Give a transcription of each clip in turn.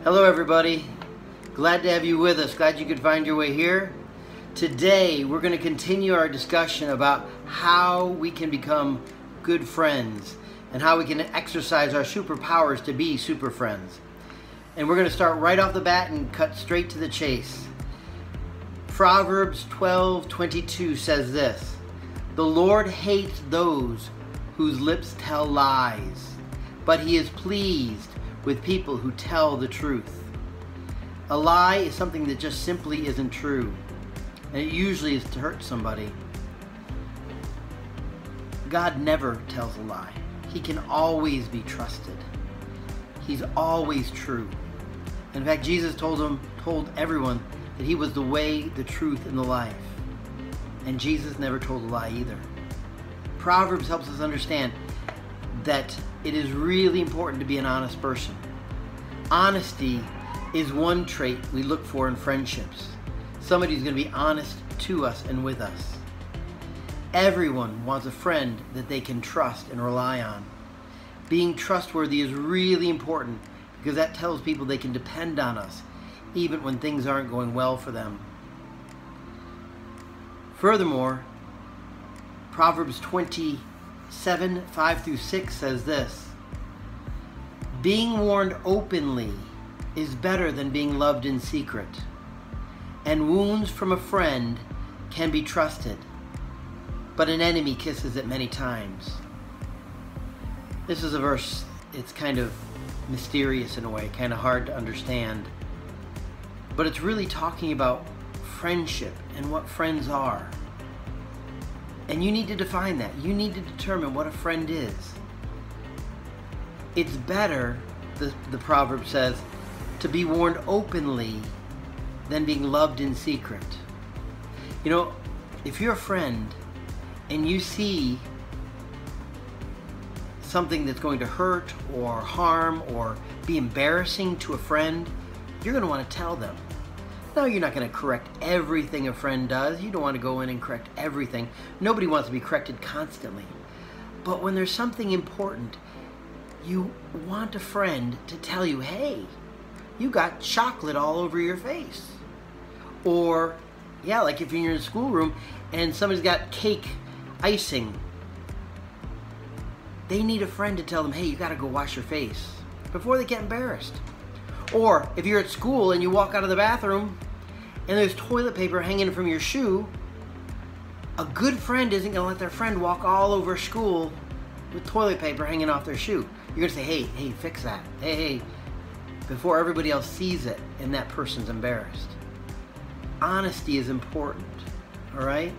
Hello everybody, glad to have you with us, glad you could find your way here. Today we're going to continue our discussion about how we can become good friends and how we can exercise our superpowers to be super friends. And we're going to start right off the bat and cut straight to the chase. Proverbs 12:22 says this: "The Lord hates those whose lips tell lies, but he is pleased with people who tell the truth." A lie is something that just simply isn't true, and it usually is to hurt somebody. God never tells a lie. He can always be trusted. He's always true. In fact, Jesus told everyone that he was the way, the truth, and the life. And Jesus never told a lie either. Proverbs helps us understand that it is really important to be an honest person. Honesty is one trait we look for in friendships. Somebody who's going to be honest to us and with us. Everyone wants a friend that they can trust and rely on. Being trustworthy is really important because that tells people they can depend on us even when things aren't going well for them. Furthermore, Proverbs 27:5-6 says this: "Being warned openly is better than being loved in secret, and wounds from a friend can be trusted, but an enemy kisses it many times." This is a verse, it's kind of mysterious in a way, kind of hard to understand, but it's really talking about friendship and what friends are. And you need to define that. You need to determine what a friend is. It's better, the proverb says, to be warned openly than being loved in secret. You know, if you're a friend and you see something that's going to hurt or harm or be embarrassing to a friend, you're going to want to tell them. Now, you're not going to correct everything a friend does. You don't want to go in and correct everything. Nobody wants to be corrected constantly. But when there's something important, you want a friend to tell you, "Hey, you got chocolate all over your face." Or, yeah, like if you're in a schoolroom and somebody's got cake icing, they need a friend to tell them, "Hey, you got to go wash your face," before they get embarrassed. Or if you're at school and you walk out of the bathroom and there's toilet paper hanging from your shoe, a good friend isn't going to let their friend walk all over school with toilet paper hanging off their shoe. You're going to say, hey, fix that. Hey, before everybody else sees it and that person's embarrassed. Honesty is important, all right?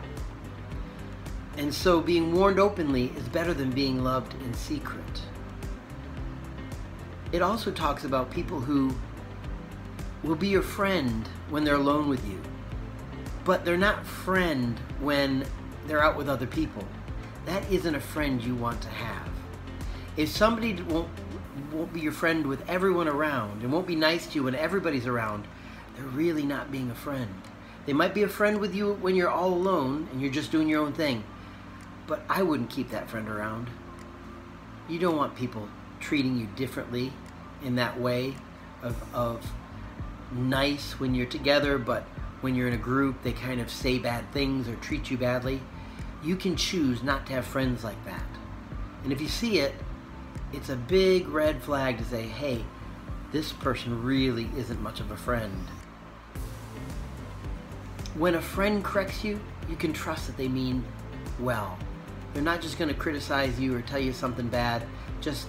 And so being warned openly is better than being loved in secret. It also talks about people who will be your friend when they're alone with you, but they're not friend when they're out with other people. That isn't a friend you want to have. If somebody won't be your friend with everyone around and won't be nice to you when everybody's around, they're really not being a friend. They might be a friend with you when you're all alone and you're just doing your own thing, but I wouldn't keep that friend around. You don't want people treating you differently in that way of nice when you're together, but when you're in a group they kind of say bad things or treat you badly. You can choose not to have friends like that. And if you see it, it's a big red flag to say, hey, this person really isn't much of a friend. When a friend corrects you, you can trust that they mean well. They're not just going to criticize you or tell you something bad just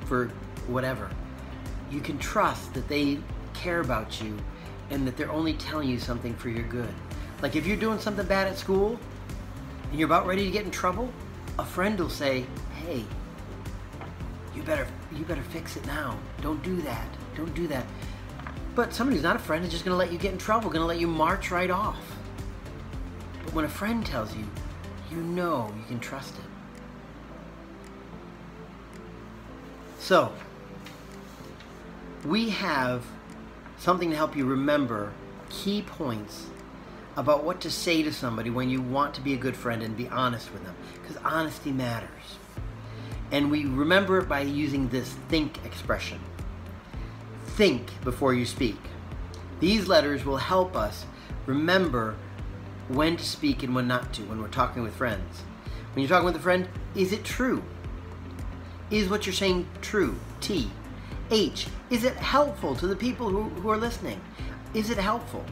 for whatever. You can trust that they care about you and that they're only telling you something for your good. Like if you're doing something bad at school and you're about ready to get in trouble, a friend will say, "Hey, you better fix it now. Don't do that. Don't do that." But somebody who's not a friend is just going to let you get in trouble, going to let you march right off. But when a friend tells you, you know you can trust it. So, we have something to help you remember key points about what to say to somebody when you want to be a good friend and be honest with them, because honesty matters. And we remember it by using this think expression. think before you speak. These letters will help us remember when to speak and when not to, when we're talking with friends. When you're talking with a friend, is it true? Is what you're saying true? T. H. Is it helpful to the people who are listening? Is it helpful?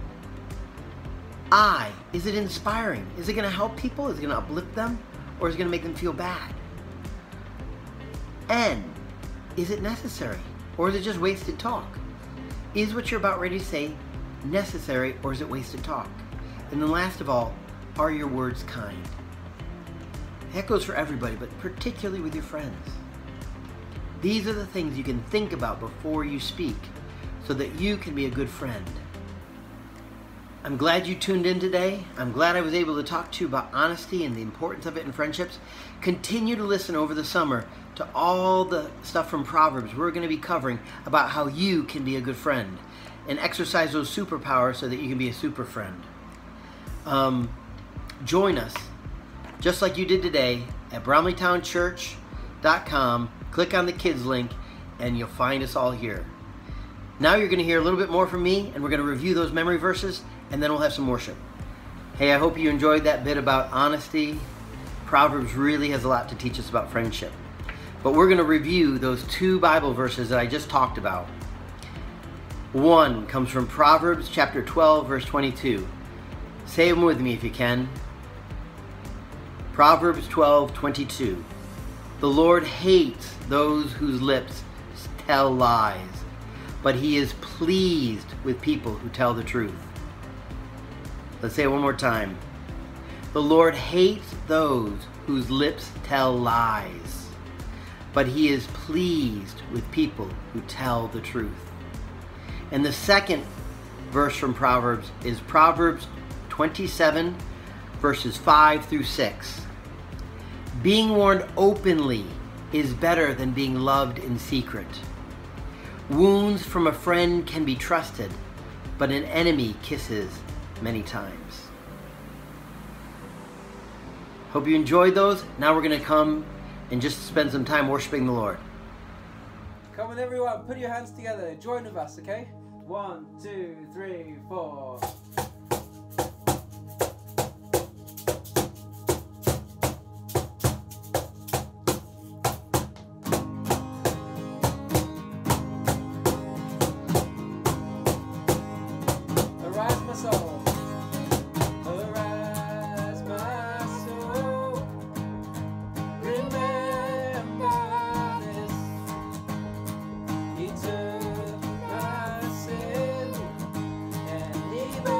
I. Is it inspiring? Is it going to help people? Is it going to uplift them? Or is it going to make them feel bad? N. Is it necessary? Or is it just wasted talk? Is what you're about ready to say necessary, or is it wasted talk? And then last of all, are your words kind? That goes for everybody, but particularly with your friends. These are the things you can think about before you speak so that you can be a good friend. I'm glad you tuned in today. I'm glad I was able to talk to you about honesty and the importance of it in friendships. Continue to listen over the summer to all the stuff from Proverbs we're going to be covering about how you can be a good friend and exercise those superpowers so that you can be a super friend. Join us, just like you did today, at BromleyTownChurch.com. Click on the kids link and you'll find us all here. Now you're going to hear a little bit more from me, and we're going to review those memory verses, and then we'll have some worship. Hey, I hope you enjoyed that bit about honesty. Proverbs really has a lot to teach us about friendship. But we're going to review those 2 Bible verses that I just talked about. One comes from Proverbs chapter 12, verse 22. Say them with me if you can. Proverbs 12:22. The Lord hates those whose lips tell lies, but he is pleased with people who tell the truth. Let's say it one more time. The Lord hates those whose lips tell lies, but he is pleased with people who tell the truth. And the second verse from Proverbs is Proverbs 27, verses 5 through 6. Being warned openly is better than being loved in secret. Wounds from a friend can be trusted, but an enemy kisses many times. Hope you enjoyed those. Now we're going to come and just spend some time worshiping the Lord. Come on everyone, put your hands together. Join with us, okay? 1, 2, 3, 4. Even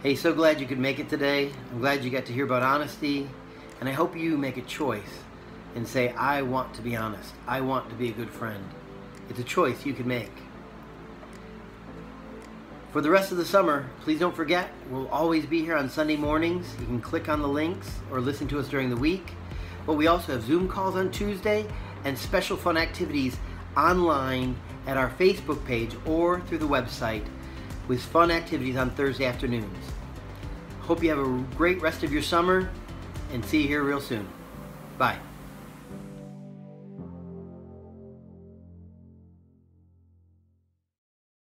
Hey, so glad you could make it today. I'm glad you got to hear about honesty, and I hope you make a choice and say, I want to be honest. I want to be a good friend. It's a choice you can make. For the rest of the summer, please don't forget, we'll always be here on Sunday mornings. You can click on the links or listen to us during the week. But we also have Zoom calls on Tuesday and special fun activities online at our Facebook page or through the website with fun activities on Thursday afternoons. Hope you have a great rest of your summer and see you here real soon. Bye.